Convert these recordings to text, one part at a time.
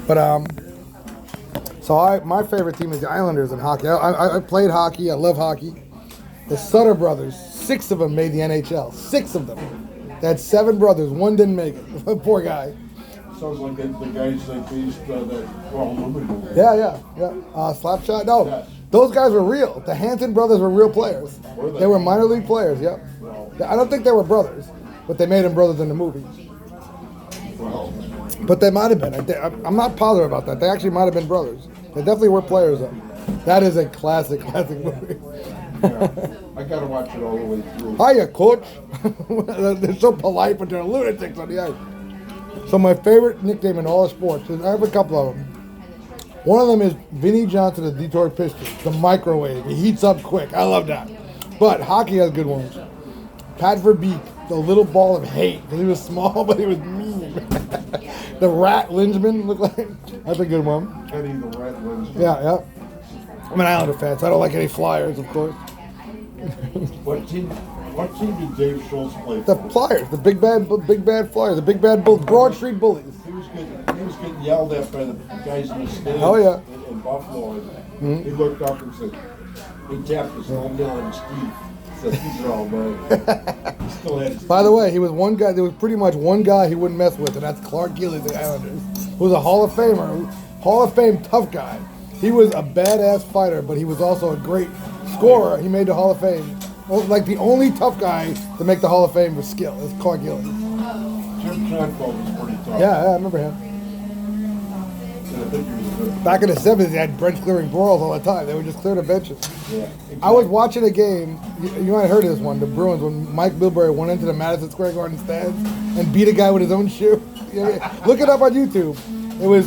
But so my favorite team is the Islanders in hockey. I played hockey. I love hockey. The Sutter brothers, 6 of them made the NHL. 6 of them. They had 7 brothers. One didn't make it. Poor guy. Sounds like the guys that faced that Carl Newman movie. Yeah. Slapshot. No, Yes. those guys were real. The Hanson brothers were real players. Were they? They were minor league players. Yep. Well, I don't think they were brothers, but they made them brothers in the movie. well, But they might have been. I'm not positive about that. They actually might have been brothers. They definitely were players, though. That is a classic movie. yeah. I gotta watch it all the way through. Hiya, coach. They're so polite, but they're lunatics on the ice. So my favorite nickname in all of sports, I have a couple of them. One of them is Vinnie Johnson of the Detroit Pistons, the microwave. He heats up quick. I love that. But hockey has good ones. Pat Verbeek, the little ball of hate. He was small, but he was mean. The Rat Lynchman looked like. That's a good one. Kenny the Rat Lynchman. Yeah. I'm an Islander fan, so I don't like any Flyers, of course. What team did Dave Schultz play The for? Flyers, the big bad Flyers, the big bad Broad Street Bullies. He was getting yelled at by the guys in the stands Oh, yeah. in Buffalo. And He looked up and said, he tapped his thumb down on his teeth. Said, these are all mine. He still had his By the way, he was one guy. There was pretty much one guy he wouldn't mess with, and that's Clark Gillies of the Islanders, who was a Hall of Famer, Hall of Fame tough guy. He was a badass fighter, but he was also a great scorer. He made the Hall of Fame. Well, like the only tough guy to make the Hall of Fame with skill is Clark Gillies. Jim Canfield was pretty tough. Yeah, I remember him. And I think he was good. Back in the 70s, they had bench clearing brawls all the time. They would just clear the benches. Yeah, exactly. I was watching a game, you might have heard of this one, the Bruins, when Mike Milbury went into the Madison Square Garden stands and beat a guy with his own shoe. Look it up on YouTube. It was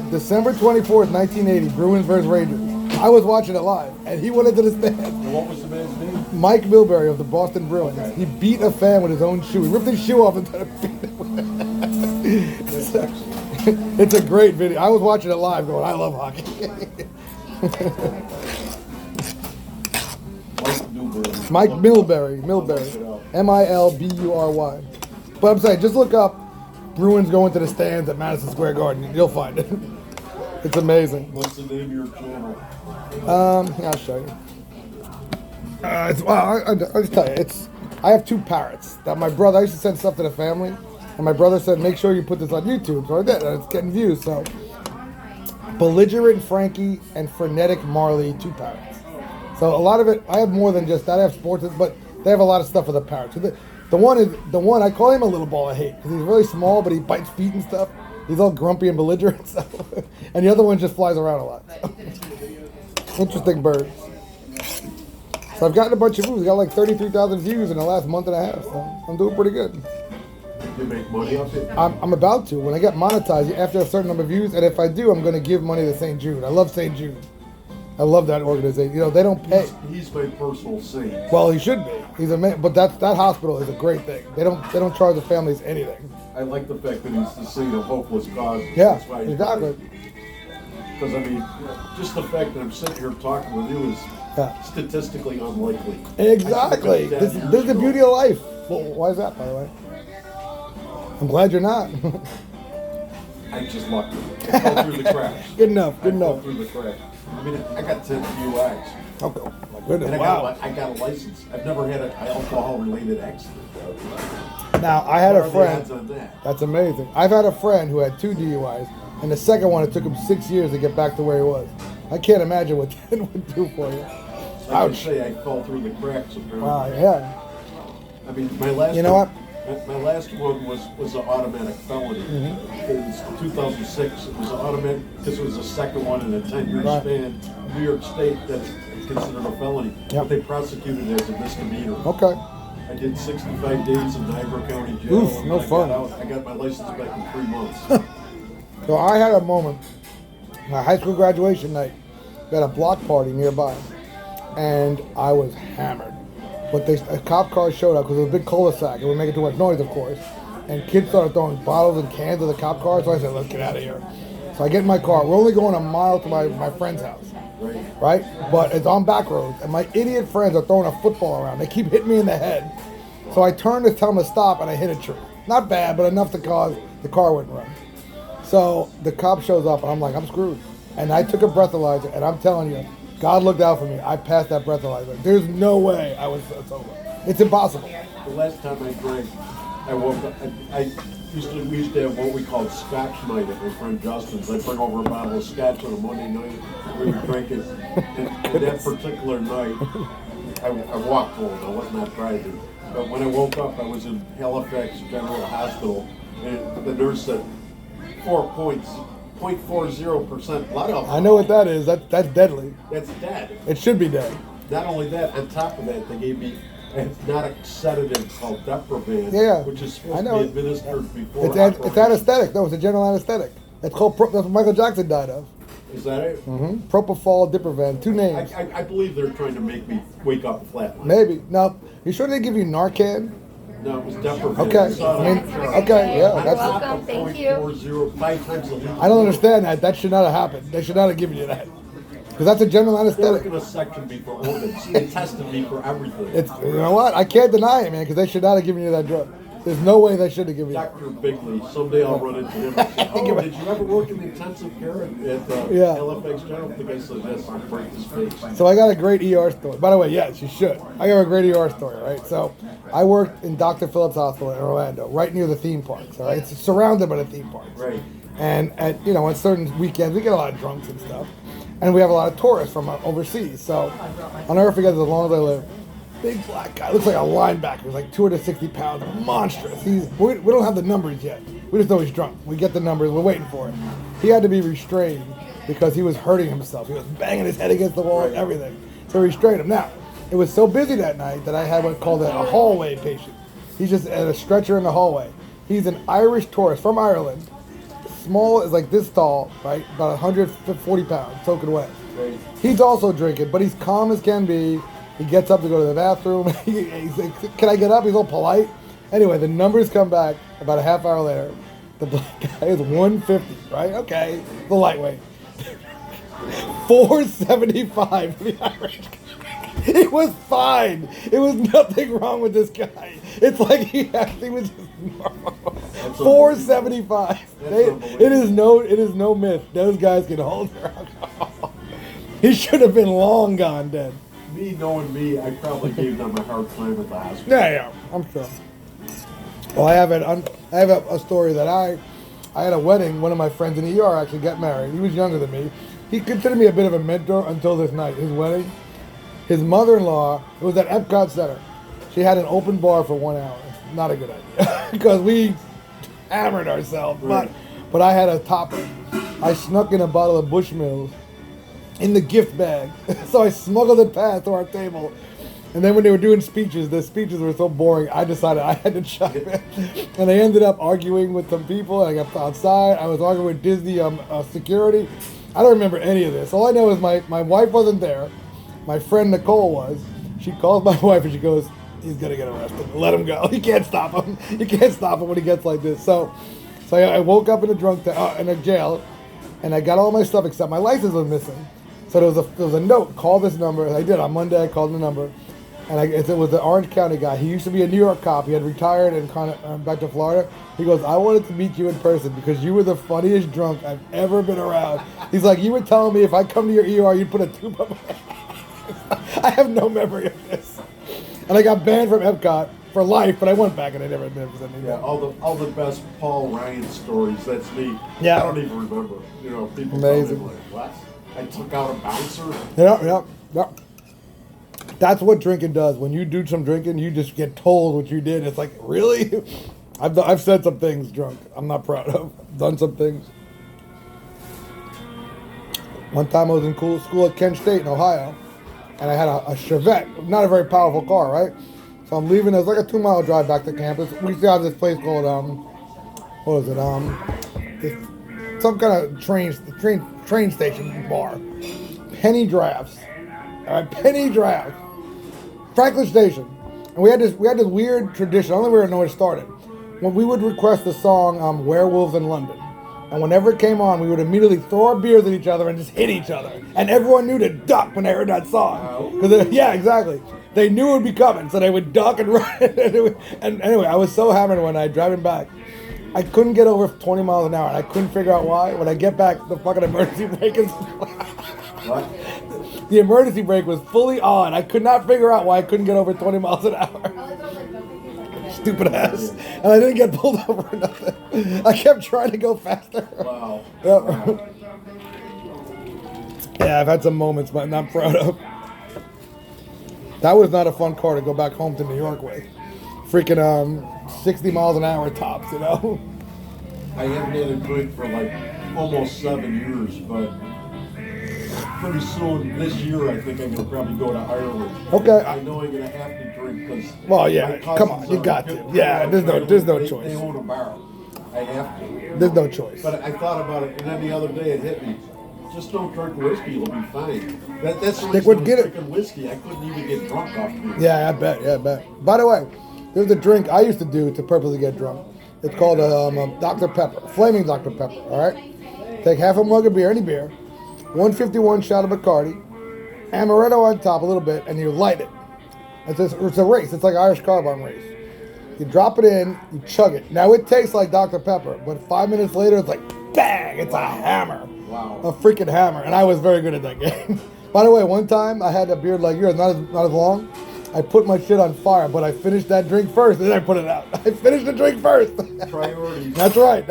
December 24th, 1980, Bruins versus Rangers. I was watching it live, and he went into the stands. And what was the man's name? Mike Milbury of the Boston Bruins. Okay. He beat a fan with his own shoe. He ripped his shoe off and tried to beat him. That's excellent. It's a great video. I was watching it live going, I love hockey. Mike Milbury. Milbury. But I'm saying, just look up Bruins going to the stands at Madison Square Garden. You'll find it. It's amazing. What's the name of your channel? I'll show you. I'll just tell you. I have 2 parrots that my brother, I used to send stuff to the family, and my brother said, make sure you put this on YouTube. So I did, and it's getting views. So, Belligerent Frankie and Frenetic Marley, 2 parrots. So a lot of it, I have more than just that. I have sports, but they have a lot of stuff for the parrots. So the one I call him a little ball of hate because he's really small, but he bites feet and stuff. He's all grumpy and belligerent, so. And the other one just flies around a lot. So. Interesting birds. So I've gotten a bunch of views. I got like 33,000 views in the last month and a half. So I'm doing pretty good. You make money off it? I'm about to. When I get monetized, after a certain number of views, and if I do, I'm going to give money to St. Jude. I love St. Jude. I love that organization. You know, they don't pay. He's my personal saint. Well, he should be. He's but that hospital is a great thing. They don't charge the families anything. I like the fact that he's the saint of hopeless causes. Yeah, That's why exactly. Because I mean, just the fact that I'm sitting here talking with you is statistically unlikely. Exactly. This is the beauty of life. Well, why is that, by the way? I'm glad you're not. I'm just lucky. I fell through the cracks. Good enough. I fell through the cracks. I mean, I got 10 DUIs. Okay. My goodness. And Wow. I got a license. I've never had an alcohol-related accident. Now, I had a What are the friend. odds on that? That's amazing. I've had a friend who had 2 DUIs, and the second one, it took him 6 years to get back to where he was. I can't imagine what that would do for you. Like Ouch. I say, I fell through the cracks. Apparently. Wow, yeah. I mean, my last. You know what? My last one was an automatic felony. It was 2006. It was an automatic because it was the second one in a 10-year Right. span. New York State, that's considered a felony, Yep. but they prosecuted it as a misdemeanor. Okay. I did 65 days in Niagara County Jail. Oof, and no when fun. I got out, I got my license back in 3 months. So I had a moment, my high school graduation night, we had a block party nearby, and I was hammered. But a cop car showed up because it was a big cul-de-sac. It would make too much noise, of course. And kids started throwing bottles and cans at the cop car, so I said, let's get out of here. So I get in my car. We're only going a mile to my friend's house, right? But it's on back roads, and my idiot friends are throwing a football around. They keep hitting me in the head. So I turned to tell them to stop, and I hit a tree. Not bad, but enough to cause the car wouldn't run. So the cop shows up, and I'm like, I'm screwed. And I took a breathalyzer, and I'm telling you, God looked out for me. I passed that breathalyzer. There's no way I was sober. It's impossible. The last time I drank, I woke up. We used to have what we called Scotch night at my friend Justin's. I'd bring over a bottle of Scotch on a Monday night. We would drink it. And that particular night, I walked home. I was not driving. But when I woke up, I was in Halifax General Hospital, and the nurse said 0.40% blood alcohol. I know what that is. That's deadly. That's dead. It should be dead. Not only that, on top of that, they gave me a hypnotic sedative called Deprovan, Yeah, which is I supposed know to it. be administered before It's operation. anesthetic. No, it's a general anesthetic. That's that's what Michael Jackson died of. Is that it? Propofol, Diprovan, 2 names. I believe they're trying to make me wake up flat. Maybe. Now, you sure they give you Narcan? No, it was Deprovan. Okay. I mean, okay, yeah. On That's. top Welcome, of thank 0.40, 5 times the lethal. I don't understand that. That should not have happened. They should not have given you that. Because that's a general They were anesthetic. going to section me for organs. They tested me for everything. It's, you know what? I can't deny it, man, because they should not have given you that drug. There's no way they should have given you that. Dr. Bigley, someday I'll run into him and say, oh, did you ever work in intensive care at Yeah. Halifax General? The guy said, yes, I'll break his face. So I got a great ER story. By the way, yes, you should. I got a great ER story, right? So I worked in Dr. Phillips Hospital in Orlando, right near the theme parks, all right? It's surrounded by the theme parks. Right. And at, on certain weekends, we get a lot of drunks and stuff. And we have a lot of tourists from overseas. So I'll never forget, as long as I live, big black guy, looks like a linebacker. He's like 260 pounds, monstrous. We don't have the numbers yet. We just know he's drunk. We get the numbers. We're waiting for it. He had to be restrained because he was hurting himself. He was banging his head against the wall and everything. So we restrained him. Now, it was so busy that night that I had what's called a hallway patient. He's just at a stretcher in the hallway. He's an Irish tourist from Ireland. Small, is like this tall, right? About 140 pounds, soaking wet. Right. He's also drinking, but he's calm as can be. He gets up to go to the bathroom. He's like, can I get up? He's all polite. Anyway, the numbers come back about a half hour later. The black guy is 150, right? Okay, the lightweight. 475 for the Irish guy. It was fine. It was nothing wrong with this guy. It's like he actually was just normal. 475. It is no myth. Those guys can hold their alcohol. He should have been long gone dead. Me knowing me, I probably gave them a hard time at the hospital. Yeah, I'm sure. Well, I have a story that I had a wedding. One of my friends in the ER actually got married. He was younger than me. He considered me a bit of a mentor until this night, his wedding. His mother-in-law, it was at Epcot Center. She had an open bar for 1 hour. Not a good idea because we hammered ourselves. Right. But I had a topper. I snuck in a bottle of Bushmills in the gift bag. So I smuggled it past to our table. And then when they were doing speeches, the speeches were so boring, I decided I had to chime in. And I ended up arguing with some people. I got outside. I was arguing with Disney security. I don't remember any of this. All I know is my wife wasn't there. My friend Nicole was. She called my wife and she goes, he's going to get arrested. Let him go. You can't stop him. You can't stop him when he gets like this. So I woke up in a in a jail, and I got all my stuff except my license was missing. So there was a note, call this number. And I did. On Monday, I called the number. And it was the Orange County guy. He used to be a New York cop. He had retired and back to Florida. He goes, I wanted to meet you in person because you were the funniest drunk I've ever been around. He's like, you were telling me if I come to your ER, you'd put a tube up my ass. I have no memory of this. And I got banned from Epcot for life, but I went back and I never admitted to anything. Yeah, all the best Paul Ryan stories. That's me. Yeah. I don't even remember. People Amazing. tell me like, what? I took out a bouncer. Yeah. That's what drinking does. When you do some drinking, you just get told what you did. It's like, really? I've said some things drunk I'm not proud of. I've done some things. One time I was in school at Kent State in Ohio, and I had a Chevette, not a very powerful car, right? So I'm leaving. It's like a 2-mile drive back to campus. We used to have this place called some kind of train station bar. Penny drafts. All right, penny drafts. Franklin Station. And we had this weird tradition. I don't even know where it started. When we would request the song Werewolves in London. And whenever it came on, we would immediately throw our beers at each other and just hit each other. And everyone knew to duck when they heard that song. Yeah, exactly. They knew it would be coming, so they would duck and run. And anyway, I was so hammered one night driving back. I couldn't get over 20 miles an hour, and I couldn't figure out why. When I get back, the fucking emergency brake is... What? The emergency brake was fully on. I could not figure out why I couldn't get over 20 miles an hour. Stupid ass. And I didn't get pulled over or nothing. I kept trying to go faster. Wow. Yep. Wow. Yeah, I've had some moments, but I'm not proud of. That was not a fun car to go back home to New York with. Freaking 60 miles an hour tops, you know? I haven't had a drink for like almost 7 years, but pretty soon this year I think I'm gonna probably go to Ireland. Okay. I know I'm gonna have to drink because. Well, yeah, come on, you got to. Yeah, there's no choice. They own a bar. I have to. There's no choice. But I thought about it, and then the other day it hit me. Just don't drink whiskey, you'll be fine. That's the Stick reason I with was get it. drinking whiskey. I couldn't even get drunk off beer. Yeah, I bet. By the way, there's a drink I used to do to purposely get drunk. It's called a Dr. Pepper, flaming Dr. Pepper, all right? Take half a mug of beer, any beer, 151 shot of Bacardi, amaretto on top a little bit, and you light it. It's a race. It's like an Irish car bomb race. You drop it in, you chug it. Now, it tastes like Dr. Pepper, but 5 minutes later, it's like, bang, it's a hammer. Wow. A freaking hammer. And I was very good at that game. By the way, one time, I had a beard like yours, not as long. I put my shit on fire, but I finished that drink first, and then I put it out. I finished the drink first. Priorities. That's right.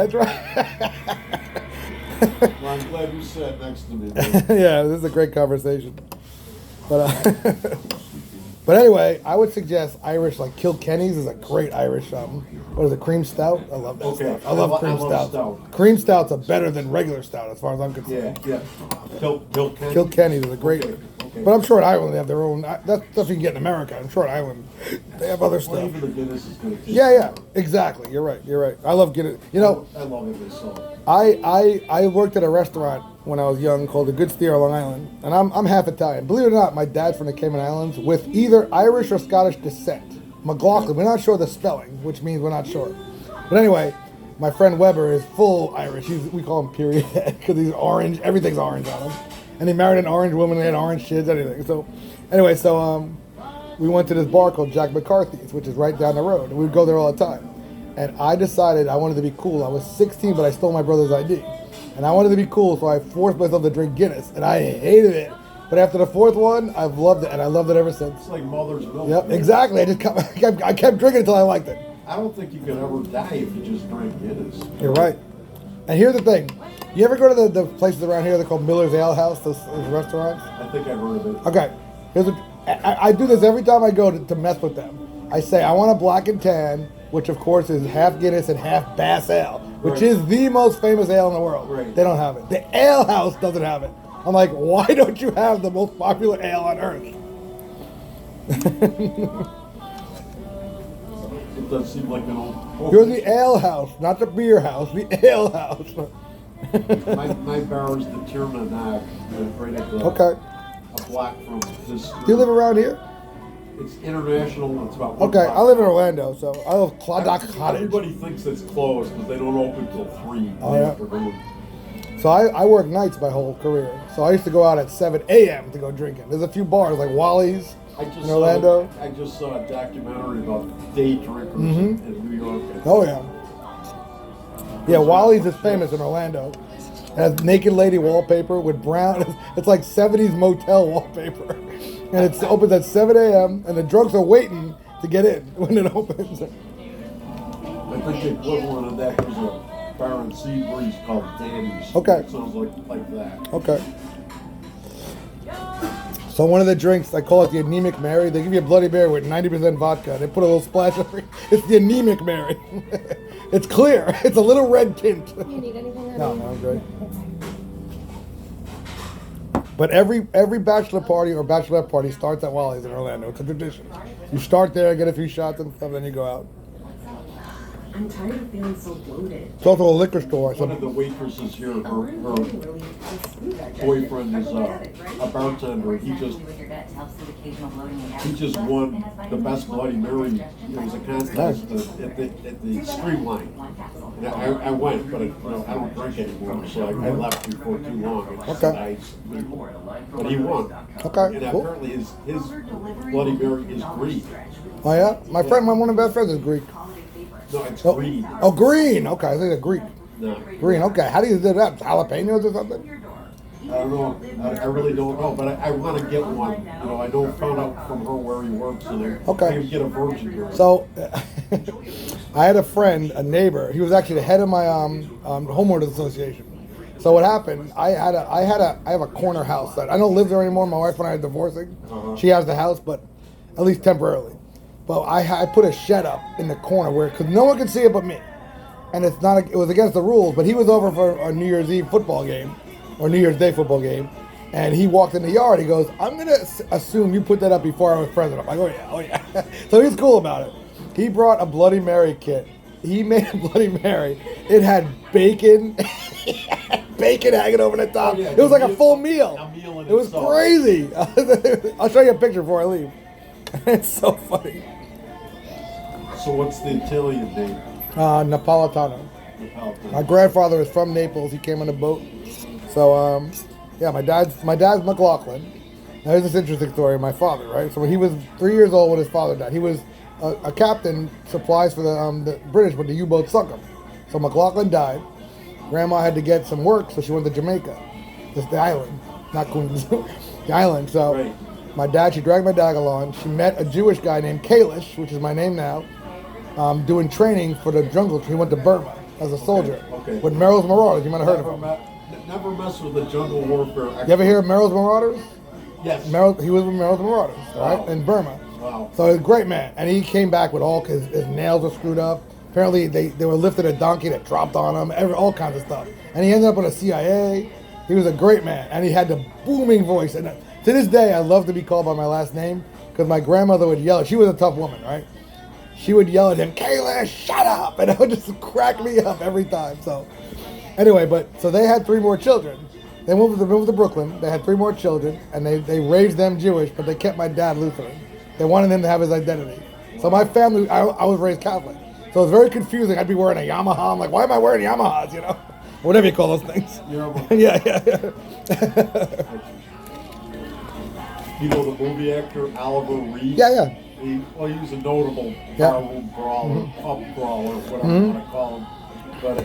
Well, I'm glad you sat next to me. Yeah, this is a great conversation. But anyway, I would suggest Irish, like Kilkenny's is a great Irish, what is it, cream stout? I love that stuff. I love cream stout. Cream stouts are better than regular stout as far as I'm concerned. Yeah. Kilkenny. Kilkenny's is a great, Okay. but I'm sure in Ireland they have their own, that's stuff you can get in America. I'm sure in Ireland they have other Well, stuff. even the Guinness is good. Yeah, exactly. You're right. I love Guinness. You know, I love it myself. I worked at a restaurant when I was young called the Good Steer on Long Island, and I'm half Italian. Believe it or not, my dad's from the Cayman Islands with either Irish or Scottish descent. McLaughlin, we're not sure the spelling, which means we're not sure. But anyway, my friend Weber is full Irish. We call him period head because he's orange. Everything's orange on him. And he married an orange woman, they had orange kids, anything. So anyway, we went to this bar called Jack McCarthy's, which is right down the road. And we would go there all the time. And I decided I wanted to be cool. I was 16, but I stole my brother's ID. And I wanted to be cool, so I forced myself to drink Guinness. And I hated it. But after the fourth one, I've loved it, and I loved it ever since. It's like mother's milk. Yep, exactly. I kept drinking until I liked it. I don't think you could ever die if you just drank Guinness. You're right. And here's the thing. You ever go to the places around here? They're called Miller's Ale House, those restaurants? I think I've heard of it. Okay. I do this every time I go to mess with them. I say, I want a black and tan, which of course is half Guinness and half Bass Ale, which Right. is the most famous ale in the world. Right. They don't have it. The Ale House doesn't have it. I'm like, why don't you have the most popular ale on earth? It does seem like an old. You're the Ale House, not the beer house, the Ale House. my bar is the Tirna right at the. Okay. A block from this. Do you live around here? It's international. It's about. 1 Okay, block. I live in Orlando, so I live Clodagh Cottage. Everybody thinks it's closed because they don't open till 3 in Oh, the yeah. afternoon. So I worked nights my whole career. So I used to go out at 7 a.m. to go drinking. There's a few bars like Wally's in Orlando. I just saw a documentary about day drinkers in New York. Oh, yeah. Yeah, Wally's is famous in Orlando. It has naked lady wallpaper with brown. It's like 70s motel wallpaper. And it opens at 7 a.m. and the drunks are waiting to get in when it opens. I think the equivalent of that was a bar in Seabreeze called Danny's. Okay. It sounds like that. Okay. So one of the drinks, I call it the anemic Mary. They give you a Bloody Mary with 90% vodka. They put a little splash of it. It's the anemic Mary. It's clear. It's a little red tint. Do you need anything? No, I'm good. But every bachelor party or bachelorette party starts at Wally's in Orlando. It's a tradition. You start there, get a few shots and stuff, then you go out. I'm tired of feeling so bloated. It's also a liquor store. One of So the waitresses here, her Really boyfriend is a bartender. He just won the best Bloody Mary. It was a contest at the Streamline. And I went, but I don't drink anymore, so I left before too long. It's nice. But he won. Okay, And cool. apparently his Bloody Mary is Greek. Oh yeah, one of my best friends is Greek. No, it's Oh, green. oh, green. Okay, I think it's Greek. No, Green. Okay. How do you do that? Jalapenos or something? I don't know. I really don't know, but I want to get one. You know, I don't found out from her where he works, and I Okay. maybe get a virgin here. So, I had a friend, a neighbor. He was actually the head of my homeowners association. So what happened? I have a corner house that I don't live there anymore. My wife and I are divorcing. She has the house, but at least temporarily. But I put a shed up in the corner where, because no one can see it but me, and it was against the rules. But he was over for a New Year's Eve football game, or New Year's Day football game, and he walked in the yard. He goes, "I'm gonna assume you put that up before I was president." I'm like, "Oh yeah." So he's cool about it. He brought a Bloody Mary kit. He made a Bloody Mary. It had bacon, bacon hanging over the top. Oh, yeah, It was like a full a meal. meal in It was itself. crazy. I'll show you a picture before I leave. It's so funny. So what's the Italian name? Napolitano. Napolitan. My grandfather is from Naples. He came on a boat. So, yeah, my dad's McLaughlin. Now, here's this interesting story of my father, right? So when he was 3 years old when his father died, he was a captain, supplies for the British, but the U-boat sunk him. So McLaughlin died. Grandma had to get some work, so she went to Jamaica. Just the island, not Queens. The island. So Right. she dragged my dad along. She met a Jewish guy named Kalish, which is my name now, doing training for the jungle. He went to Burma as a soldier okay. with Merrill's Marauders. You might have heard of him. Never mess with the jungle warfare. You ever hear of Merrill's Marauders? Yes. He was with Merrill's Marauders, all right, Wow. in Burma. Wow. So he's a great man, and he came back with all his nails were screwed up. Apparently, they were lifting a donkey that dropped on him, all kinds of stuff. And he ended up in the CIA. He was a great man, and he had the booming voice. And to this day, I love to be called by my last name because my grandmother would yell. She was a tough woman, right? She would yell at him, "Kayla, shut up!" And it would just crack me up every time. So, anyway, so they had 3 more children. They moved to Brooklyn. They had 3 more children, and they raised them Jewish, but they kept my dad Lutheran. They wanted him to have his identity. So my family, I was raised Catholic. So it was very confusing. I'd be wearing a Yamaha. I'm like, why am I wearing Yamahas, you know? Whatever you call those things. Yeah. Yeah. You know the movie actor Oliver Reed? Yeah. He was a notable Yeah. barroom brawler, pub brawler, whatever you want to call him. But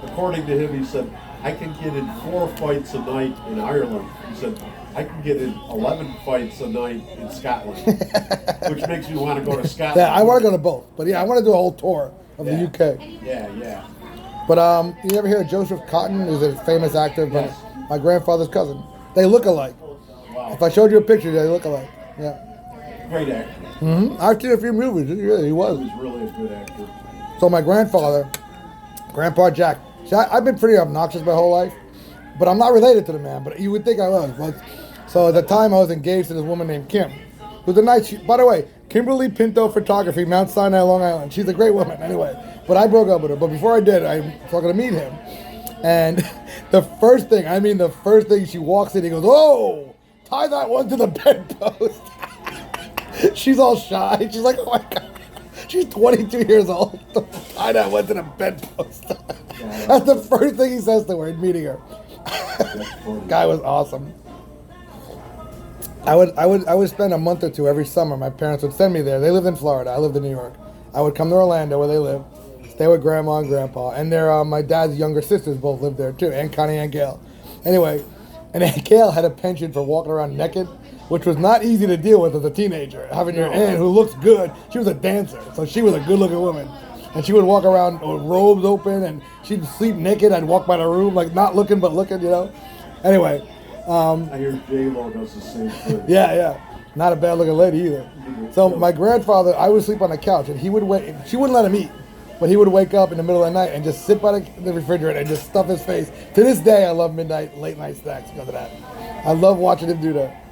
according to him, he said, I can get in 4 fights a night in Ireland. He said, I can get in 11 fights a night in Scotland, which makes me want to go to Scotland. Yeah, I want to go to both. But yeah, I want to do a whole tour of the Yeah. UK. Yeah. But you ever hear of Joseph Cotton, who's a famous actor, but Yes. my grandfather's cousin? They look alike. Wow. If I showed you a picture, they look alike. Yeah. Great actor. I've seen a few movies. He was. He was really a good actor. So my grandfather, Grandpa Jack. See, I've been pretty obnoxious my whole life, but I'm not related to the man. But you would think I was. So at the time, I was engaged to this woman named Kim, who's a nice. By the way, Kimberly Pinto Photography, Mount Sinai, Long Island. She's a great woman. Anyway, but I broke up with her. But before I did, I was going to meet him, and the first thing she walks in, he goes, "Oh, tie that one to the bedpost." She's all shy. She's like, "Oh my God." She's 22 years old. Tie that one to the bedpost. That's the first thing he says to her in meeting her. Guy was awesome. I would spend a month or two every summer. My parents would send me there. They lived in Florida. I lived in New York. I would come to Orlando where they live, stay with Grandma and Grandpa, and my dad's younger sisters both lived there too, Aunt Connie and Gail. Anyway, and Aunt Gail had a penchant for walking around naked, which was not easy to deal with as a teenager. Having your aunt who looks good, she was a dancer, so she was a good-looking woman. And she would walk around with robes open, and she'd sleep naked. I'd walk by the room, like not looking, but looking, you know? Anyway. I hear J-Lo does the same thing. Yeah. Not a bad-looking lady either. So my grandfather, I would sleep on the couch, and he would wait. She wouldn't let him eat, but he would wake up in the middle of the night and just sit by the refrigerator and just stuff his face. To this day, I love late-night snacks because of that. I love watching him do that.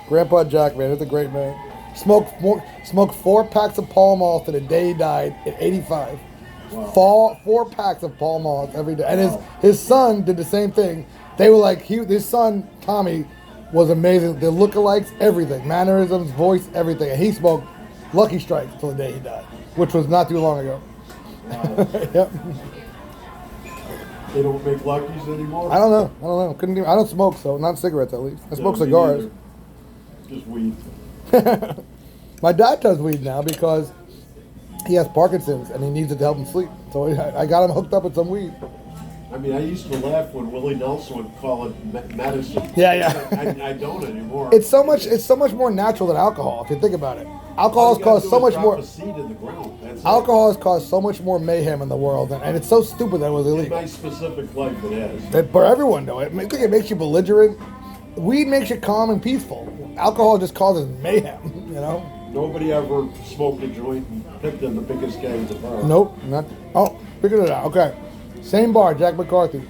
Grandpa Jack, man, he's a great man. Smoked 4 packs of Pall Malls to the day he died at 85. Wow. 4 packs of Pall Malls every day. And his son did the same thing. They were like, his son, Tommy, was amazing. The lookalikes, everything. Mannerisms, voice, everything. And he smoked Lucky Strikes till the day he died, which was not too long ago. Wow. Yep. They don't make Luckies anymore? I don't know. I don't smoke, so not cigarettes at least. I smoke Me cigars. neither. Just weed. My dad does weed now because he has Parkinson's and he needs it to help him sleep. So I got him hooked up with some weed. I mean, I used to laugh when Willie Nelson would call it medicine. Yeah. I don't anymore. It's so much more natural than alcohol if you think about it. Alcohol has caused so much more. A seed in the ground. That's Alcohol has caused so much more mayhem in the world, and it's so stupid that it was it. In illegal. my specific life, it has. For everyone, though, it makes you belligerent. Weed makes you calm and peaceful. Alcohol just causes mayhem. You know. Nobody ever smoked a joint and picked in the biggest guy in the bar. Nope. Not. Oh, figured it out. Okay. Same bar, Jack McCarthy's.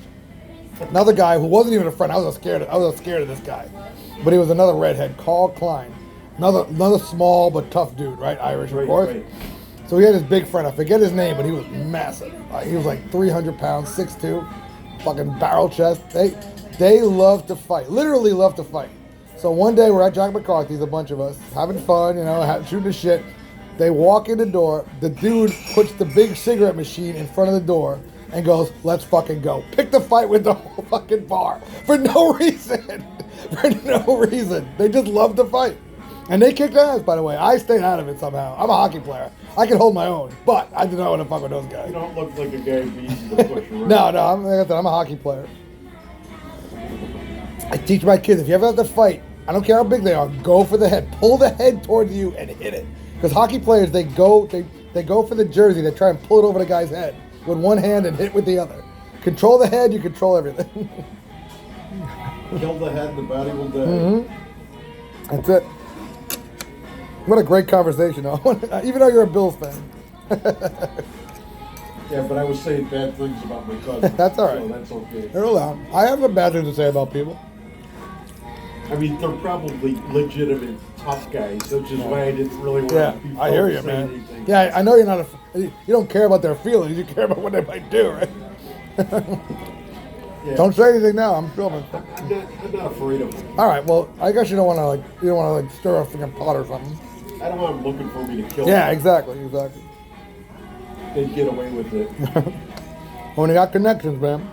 Another guy who wasn't even a friend. I was scared of this guy, but he was another redhead, Carl Klein. Another small but tough dude, right? Irish, of course. Right. So he had his big friend. I forget his name, but he was massive. He was like 300 pounds, 6'2", fucking barrel chest. They love to fight, literally love to fight. So one day we're at Jack McCarthy's, a bunch of us, having fun, shooting the shit. They walk in the door. The dude puts the big cigarette machine in front of the door and goes, "Let's fucking go." Pick the fight with the whole fucking bar for no reason. For no reason. They just love to fight. And they kicked ass, by the way. I stayed out of it somehow. I'm a hockey player. I can hold my own, but I did not want to fuck with those guys. You don't look like a guy who'd be easy to push around. No, I'm a hockey player. I teach my kids, if you ever have to fight, I don't care how big they are, go for the head. Pull the head towards you and hit it. Because hockey players, they go for the jersey. They try and pull it over the guy's head with one hand and hit with the other. Control the head, you control everything. Kill the head, the body will die. Mm-hmm. That's it. What a great conversation, even though you're a Bills fan. Yeah, but I was saying bad things about my cousin. That's all right. So that's okay. Hold on. I have no bad things to say about people. I mean, they're probably legitimate tough guys, which is why I didn't really want Yeah, people I hear you, to say man. anything. Yeah, I know you're not you don't care about their feelings. You care about what they might do, right? Yeah. Don't say anything now. I'm filming. I'm not afraid of them. All right. Well, I guess you don't want to stir a freaking pot or something. I don't want them looking for me to kill Yeah, them. exactly. They'd get away with it. When you got connections, man.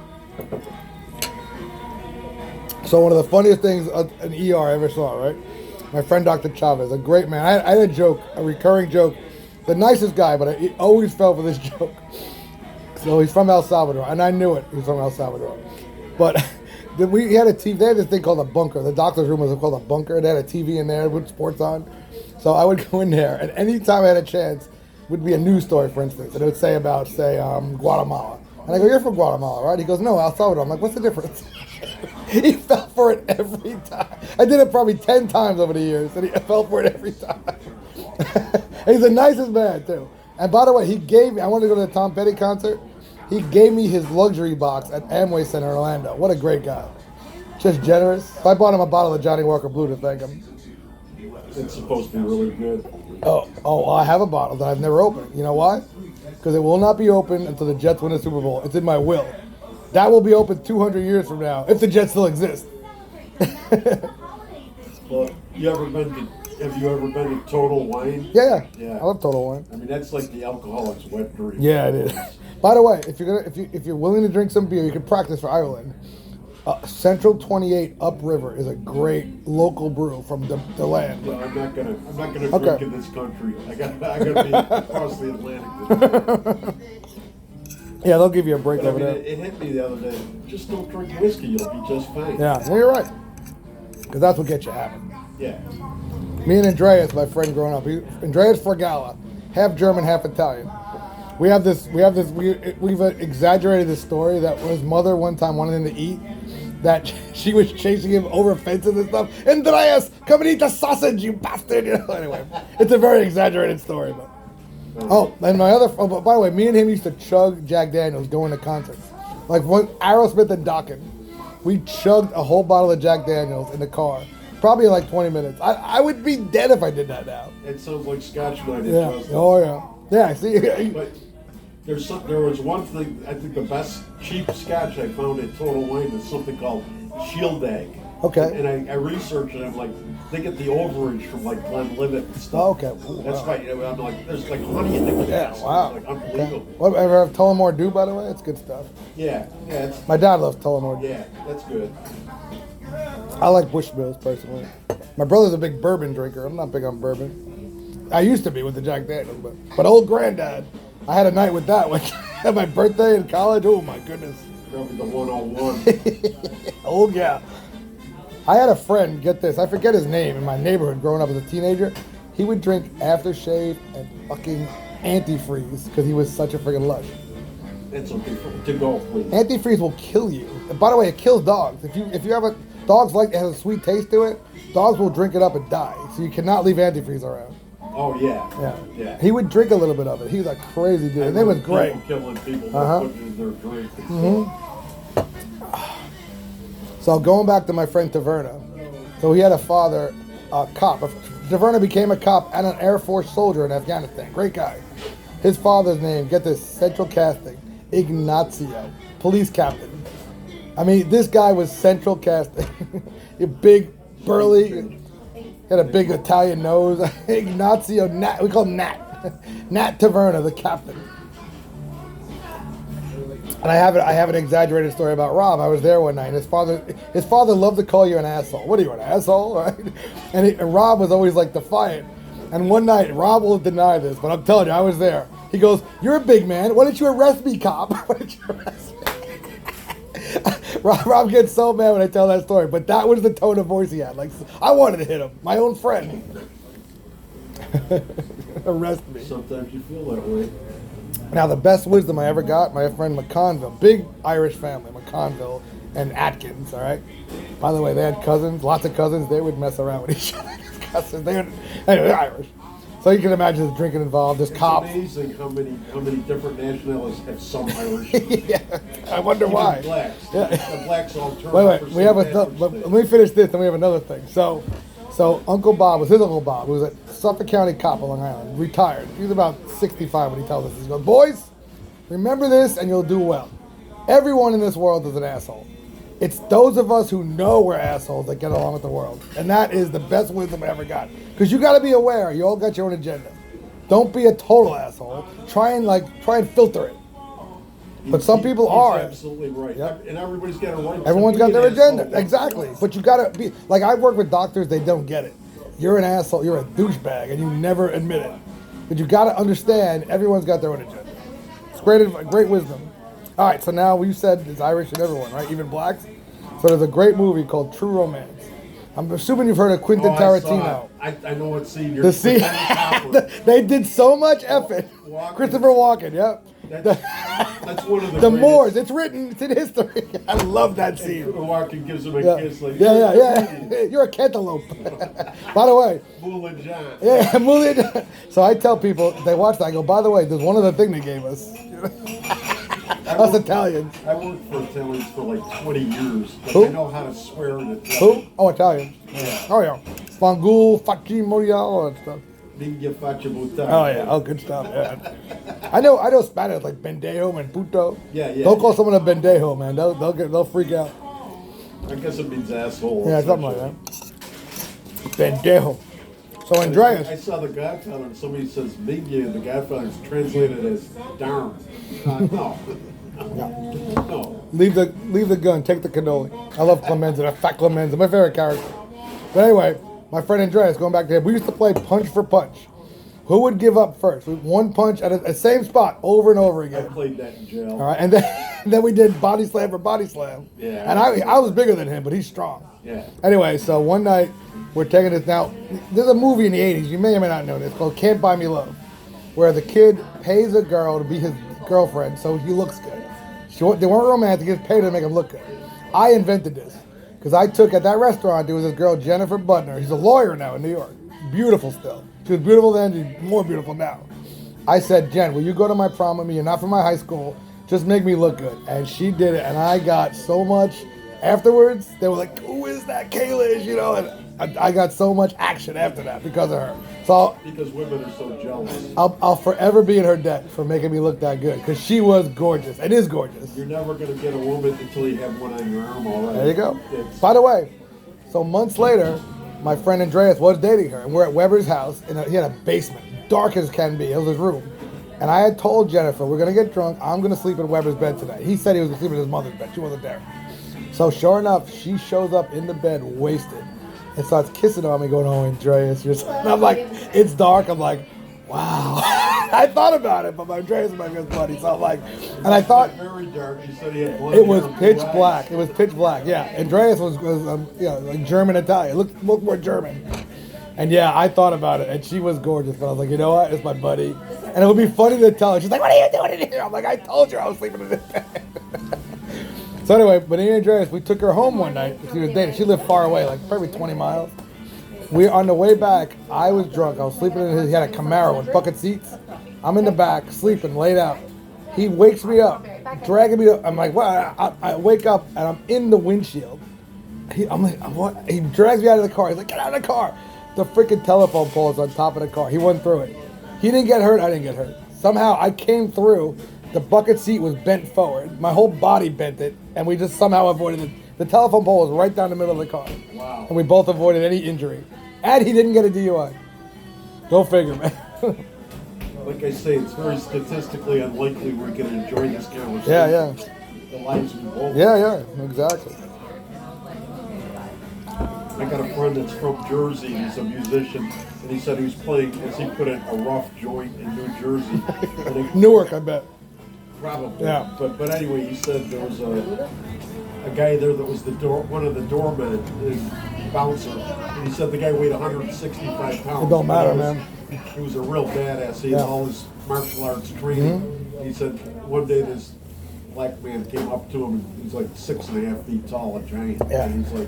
So one of the funniest things an ER I ever saw, right? My friend Dr. Chavez, a great man. I had a joke, a recurring joke. The nicest guy, but I always fell for this joke. So he's from El Salvador, and I knew it. He's from El Salvador. But he had a TV. They had this thing called a bunker. The doctor's room was called a bunker. They had a TV in there with sports on. So I would go in there, and anytime I had a chance, would be a news story, for instance, and it would say about, Guatemala. And I go, "You're from Guatemala, right?" He goes, "No, El Salvador." I'm like, "What's the difference?" He fell for it every time. I did it probably 10 times over the years, and he fell for it every time. He's the nicest man, too. And by the way, he gave me, I wanted to go to the Tom Petty concert. He gave me his luxury box at Amway Center in Orlando. What a great guy. Just generous. So I bought him a bottle of Johnny Walker Blue to thank him. It's supposed to be really good. Oh, I have a bottle that I've never opened. You know why? Because it will not be open until the Jets win the Super Bowl. It's in my will. That will be open 200 years from now, if the Jets still exist. Well, have you ever been to Total Wine? Yeah. Yeah. I love Total Wine. I mean, that's like the alcoholic's wet dream. Yeah, it is. By the way, if you're willing to drink some beer, you can practice for Ireland. Central 28 Upriver is a great local brew from the land. Well, I'm not gonna Okay. drink in this country. I gotta be across the Atlantic. Yeah, they'll give you a break But I over mean, there. it hit me the other day. Just don't drink whiskey; you'll be just fine. Yeah, no, you're right. Because that's what gets you happy. Yeah. Me and Andreas, my friend growing up, Andreas Fragala, half German, half Italian. We've exaggerated this story that his mother one time wanted him to eat, that she was chasing him over fences and stuff. Andreas, come and eat the sausage, you bastard! Anyway, it's a very exaggerated story, but. And but by the way, me and him used to chug Jack Daniels going to concerts. Like Aerosmith and Dokken. We chugged a whole bottle of Jack Daniels in the car. Probably in like 20 minutes. I would be dead if I did that now. It sounds like Scotch night. Yeah. Oh, yeah. Yeah, see? But there was one thing, I think the best cheap Scotch I found at Total Wine is something called Shield Egg. Okay. And I researched it. I'm like, they get the overage from like Glenlivet and stuff. Oh, okay. Ooh, That's wow. right. I'm like, there's like honey in the Yeah, glass. wow. It's like unbelievable. What, ever have Tullamore Dew, by the way? It's good stuff. Yeah. My dad loves Tullamore Dew. Yeah, that's good. I like Bushmills, personally. My brother's a big bourbon drinker. I'm not big on bourbon. I used to be with the Jack Daniels, but old granddad, I had a night with that one at my birthday in college. Oh my goodness. Probably the 101. Oh yeah. I had a friend, get this, I forget his name, in my neighborhood growing up as a teenager. He would drink aftershave and fucking antifreeze because he was such a freaking lush. It's okay to go, please. Antifreeze will kill you. And by the way, it kills dogs. If you have a dogs like it has a sweet taste to it, dogs will drink it up and die. So you cannot leave antifreeze around. Oh yeah. Yeah. He would drink a little bit of it. He was a crazy dude. And it was great. People killing people by putting it in their drink. So going back to my friend Taverna. So he had a father, a cop. Taverna became a cop and an Air Force soldier in Afghanistan. Great guy. His father's name, get this, Central Casting, Ignacio, police captain. I mean, this guy was Central Casting. A big, burly, had a big Italian nose. Ignacio Nat, we call him Nat. Nat Taverna, the captain. And I have an exaggerated story about Rob. I was there one night, and his father loved to call you an asshole. What are you, an asshole, right? And Rob was always like defiant. And one night, Rob will deny this, but I'm telling you, I was there. He goes, "You're a big man. Why don't you arrest me, cop? Why don't you arrest me?" Rob gets so mad when I tell that story, but that was the tone of voice he had. Like, I wanted to hit him, my own friend. Arrest me. Sometimes you feel that way. Now, the best wisdom I ever got, my friend McConville, big Irish family, McConville and Atkins, all right? By the way, they had cousins, lots of cousins. They would mess around with each other. Anyway, they're Irish. So you can imagine there's drinking involved, there's cops. It's amazing how many different nationalities have some Irish. Yeah, I wonder why. Even blacks. Yeah. The blacks all turn Wait, for we have some let me finish this, then we have another thing. So Uncle Bob was his Uncle Bob, who was a Suffolk County cop on Long Island, retired. He was about 65 when he tells us this. He goes, "Boys, remember this and you'll do well. Everyone in this world is an asshole. It's those of us who know we're assholes that get along with the world." And that is the best wisdom I ever got. Because you got to be aware, you all got your own agenda. Don't be a total asshole. Try and filter it. But some people are. Absolutely right. Yep. And everybody's got a right. Everyone's got their agenda. Asshole. Exactly. But you got to be, like, I work with doctors, they don't get it. You're an asshole, you're a douchebag, and you never admit it. But you got to understand, everyone's got their own agenda. It's great wisdom. All right, so now you said it's Irish in everyone, right? Even blacks? So there's a great movie called True Romance. I'm assuming you've heard of Quentin Tarantino. I know what scene you're The scene, they did so much effort. Christopher Walken, yep. That's one of the The greatest. Moors, it's written, it's in history. I love that scene. Walken gives him a Yeah. kiss like, Yeah. You're a cantaloupe. By the way, Moulin John. yeah, Moulin. So I tell people, they watch that, I go, by the way, there's one other thing they gave us. Us Italians. I worked for Italians for like 20 years. But Who? I know how to swear in Who? Italian. Oh, Italian. Yeah. Oh, yeah. Fangul, Facci, Moria, all that stuff. Minchia faccia buttare. Oh, yeah. Oh, good stuff. Yeah. I know Spanish, like bendejo and puto. Yeah. Don't call someone a bendejo, man. They'll freak out. I guess it means asshole. Yeah, something like that. Bendejo. So Andreas. I saw The Godfather and somebody says Minchia and The Godfather is translated as darn. No. No. Leave the gun, take the cannoli. I love Clemenza, that fat Clemenza, my favorite character. But anyway, my friend Andreas, going back to him, we used to play punch for punch. Who would give up first? One punch at the same spot over and over I again. played that in jail. All right, and then we did body slam for body slam. Yeah. And I was bigger than him, but he's strong. Yeah. Anyway, so one night we're taking this now. There's a movie in the 80s, you may or may not know this, called Can't Buy Me Love, where the kid pays a girl to be his girlfriend so he looks good. They weren't romantic, he just paid her to make him look good. I invented this because I took at that restaurant, there was this girl, Jennifer Butner. She's a lawyer now in New York. Beautiful still. She was beautiful then, she's more beautiful now. I said, "Jen, will you go to my prom with me? You're not from my high school. Just make me look good." And she did it, and I got so much afterwards. They were like, "Who is that Kayla?" You know, and I got so much action after that because of her. So Because women are so jealous. I'll forever be in her debt for making me look that good because she was gorgeous. It is gorgeous. You're never going to get a woman until you have one on your arm already. There you go. It's- By the way, so months later, my friend Andreas was dating her, and we're at Weber's house, and he had a basement, dark as can be. It was his room. And I had told Jennifer, we're going to get drunk. I'm going to sleep in Weber's bed tonight. He said he was going to sleep in his mother's bed. She wasn't there. So sure enough, she shows up in the bed wasted. and starts kissing on me, going, "Oh, Andreas, you're." And I'm like, it's dark. I'm like, wow. I thought about it, but my Andreas is my best buddy, so I'm like, and I thought Very dark. He said he had blood. it was pitch black. It was pitch black. Yeah, Andreas was like German Italian. Looked more German. And yeah, I thought about it, and she was gorgeous. But I was like, you know what? It's my buddy, and it would be funny to tell her. She's like, "What are you doing in here?" I'm like, "I told you I was sleeping in this bed." So anyway, but me and Andreas, we took her home one night. She was dating. She lived far away, like probably 20 miles. We on the way back. I was drunk. I was sleeping in his. He had a Camaro with bucket seats. I'm in the back, sleeping, laid out. He wakes me up, dragging me up. I'm like, what? I wake up and I'm in the windshield. I'm like, what? He drags me out of the car. He's like, "Get out of the car." The freaking telephone pole is on top of the car. He went through it. He didn't get hurt. I didn't get hurt. Somehow I came through. The bucket seat was bent forward. My whole body bent it, and we just somehow avoided it. The telephone pole was right down the middle of the car. Wow. And we both avoided any injury. And he didn't get a DUI. Go figure, man. Like I say, it's very statistically unlikely we're going to enjoy this conversation. Yeah. The lives we both. Yeah, exactly. I got a friend that's from Jersey, he's a musician, and he said he was playing, as he put it, a rough joint in New Jersey. Newark, I bet. Probably. Yeah. But anyway, he said there was a guy there that was one of the doormen, the bouncer, and he said the guy weighed 165 pounds. It don't matter, He man. He was a real badass. He had all his martial arts training. He said one day this black man came up to him, and he's like 6.5 feet tall, a giant. Yeah. And he's like,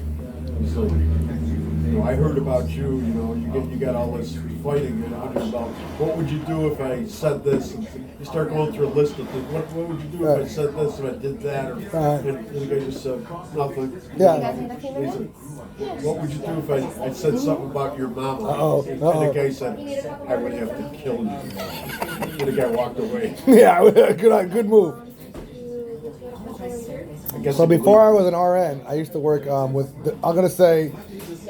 I heard about you. You got all this fighting under your belt. What would you do if I said this? And you start going through a list of things. What would you do if I said this, if I did that? And the guy just said nothing. Yeah. He said, what would you do if I said something about your mama? And the guy said, I would have to kill you. And the guy walked away. Yeah, good move. So before I was an RN, I used to work with, I'm going to say,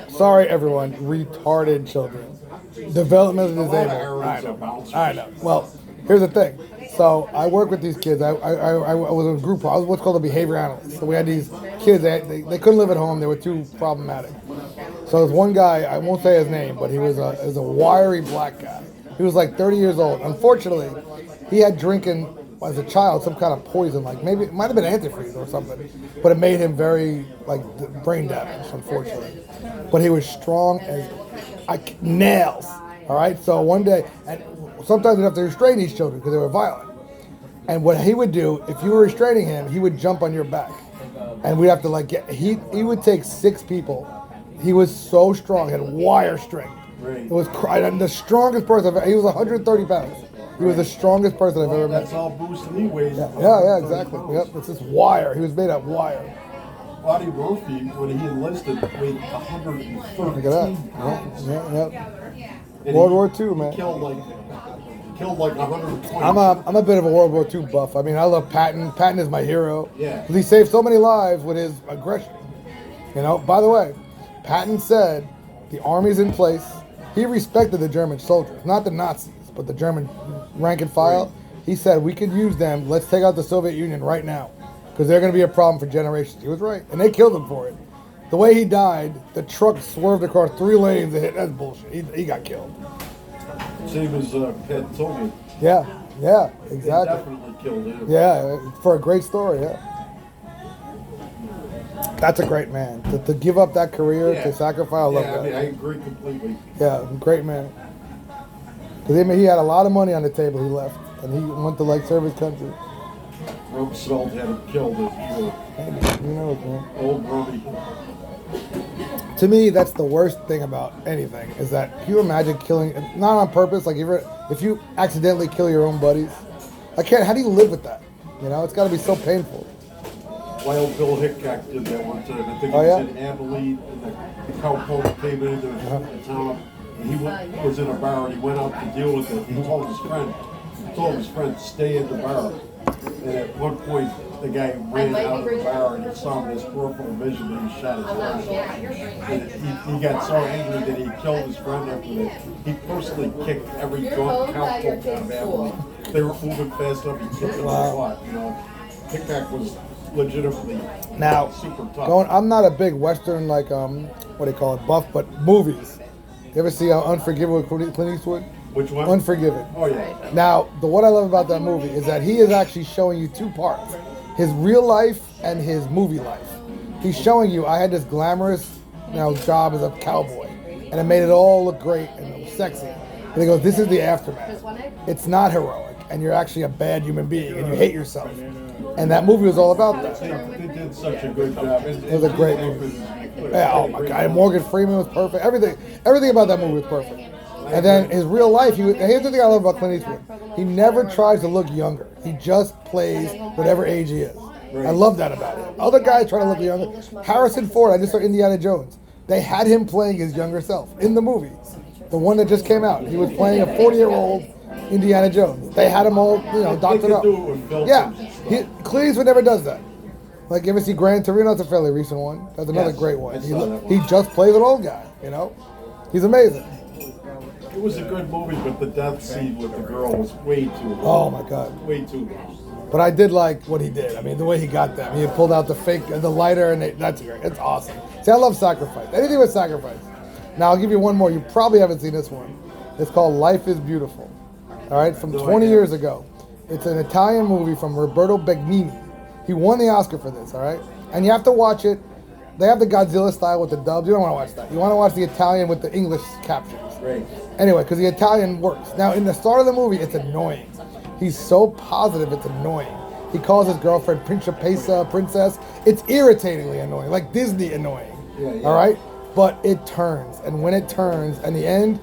sorry everyone, retarded children. Developmentally disabled. I know. Well, here's the thing. So I work with these kids. I was in a group. I was what's called a behavior analyst. So we had these kids. They couldn't live at home. They were too problematic. So there's one guy. I won't say his name, but he was a wiry black guy. He was like 30 years old. Unfortunately, he had drinking as a child some kind of poison, like maybe it might have been antifreeze or something, but it made him very like brain damaged, unfortunately. But he was strong as nails. All right. So one day, and sometimes we have to restrain these children because they were violent. And what he would do, if you were restraining him, he would jump on your back, and we'd have to he would take 6 people. He was so strong, he had wire strength. Right. It was the strongest person. He was 130 pounds. He was the strongest person I've ever met. That's all boosted anyways. Yeah, exactly. Yep, it's just wire. He was made of wire. Buddy Murphy, when he enlisted, weighed 113 Look at that. Yeah. And World War II, man. He killed like 120. I'm a bit of a World War II buff. I mean, I love Patton. Patton is my hero. Yeah. He saved so many lives with his aggression. By the way, Patton said the army's in place. He respected the German soldiers, not the Nazis, but the German rank and file. Right. He said, we could use them. Let's take out the Soviet Union right now because they're going to be a problem for generations. He was right. And they killed him for it. The way he died, the truck swerved across 3 lanes and hit. That's bullshit. He got killed. Same as Pat told me. Yeah, exactly. They definitely killed him. Yeah, for a great story, yeah. That's a great man. To give up that career, to sacrifice, I love that. I agree completely. Yeah, great man. Because he had a lot of money on the table, he left. And he went to serve his country. Rumsfeld had him killed, I'm sure. You know it, man. Old Rummy. To me, that's the worst thing about anything, is that can you imagine killing, not on purpose, like if you accidentally kill your own buddies? How do you live with that? It's got to be so painful. Wild Bill Hickok did that one time. I think he was in Abilene, and the cowpoke came into the town, and he was in a bar, and he went out to deal with it. He told his friend to stay in the bar. And at one point, the guy ran out of the bar, and he saw in his peripheral vision that he shot his friend. And he got so angry that he killed his friend after that. He personally kicked every drunk cowpoke out of Abilene. They were moving fast enough, he kicked them in the butt. Hickok was legitimately super tough. I'm not a big Western what do you call it, buff, but movies. You ever see Unforgiven with Clint Eastwood? Which one? Unforgiven. Oh yeah. Now, what I love about that movie is that he is actually showing you two parts: his real life and his movie life. He's showing you, I had this glamorous, job as a cowboy, and it made it all look great and sexy. And he goes, "This is the aftermath. It's not heroic, and you're actually a bad human being, and you hate yourself." And that movie was all about that. They did such a good job. It was a great movie. Yeah, oh my God, Morgan Freeman was perfect. Everything about that movie was perfect. And then his real life, here's the thing I love about Clint Eastwood. He never tries to look younger. He just plays whatever age he is. I love that about it. Other guys try to look younger. Harrison Ford, I just saw Indiana Jones. They had him playing his younger self in the movie. The one that just came out. He was playing a 40-year-old Indiana Jones. They had him all, doctored up. Yeah, Clint Eastwood never does that. Like, you ever see Gran Torino? That's a fairly recent one. That's another great one. He just plays an old guy, He's amazing. It was a good movie, but the death scene with the girl was way too long. Oh my God. Way too long. But I did like what he did. I mean, the way he got them. He pulled out the lighter, and that's great. It's awesome. See, I love sacrifice. Anything with sacrifice. Now, I'll give you one more. You probably haven't seen this one. It's called Life is Beautiful. All right, from 20 years ago. It's an Italian movie from Roberto Benigni. He won the Oscar for this, all right? And you have to watch it. They have the Godzilla style with the dubs. You don't want to watch that. You want to watch the Italian with the English captions. Right. Anyway, because the Italian works. Now, in the start of the movie, it's annoying. He's so positive, it's annoying. He calls his girlfriend Principessa, princess. It's irritatingly annoying, like Disney annoying. All right? But it turns. And when it turns, in the end,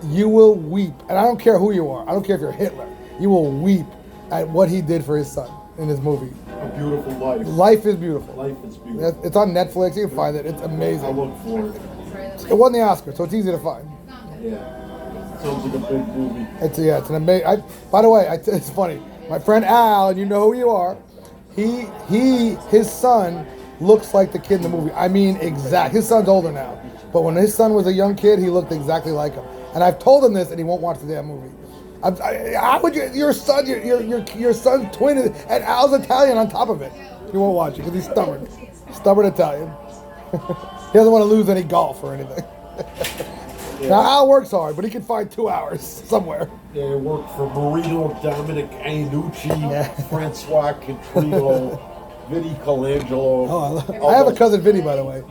you will weep. And I don't care who you are. I don't care if you're Hitler. You will weep at what he did for his son in his movie. A Beautiful Life. Life is Beautiful. Life is Beautiful. It's on Netflix. You can find it. It's amazing. I look for it. It won the Oscar, so it's easy to find. Yeah. Sounds like a big movie. It's an amazing. By the way, it's funny. My friend Al, and you know who you are. His son looks like the kid in the movie. I mean, exact. His son's older now, but when his son was a young kid, he looked exactly like him. And I've told him this, and he won't watch the damn movie. How would your son's twin, and Al's Italian on top of it? He won't watch it because he's stubborn. Stubborn Italian. He doesn't want to lose any golf or anything. Now, Al works hard, but he can find 2 hours somewhere. Yeah, I worked for Marino, Dominic Iannucci, Francois Catrino, Vinny Colangelo. Oh, I have a cousin, Vinny, by the way.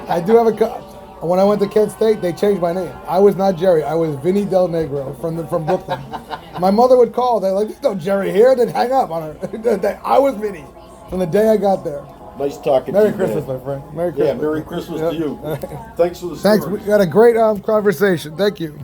I do have a cousin. When I went to Kent State, they changed my name. I was not Jerry. I was Vinny Del Negro from Brooklyn. My mother would call. They're like, "There's no Jerry here." They'd hang up on her. I was Vinny from the day I got there. Nice talking Merry to you. Christmas, man. my friend. Merry Christmas. Yeah, Merry Christmas to you. Thanks for the Thanks. story. We got a great conversation. Thank you.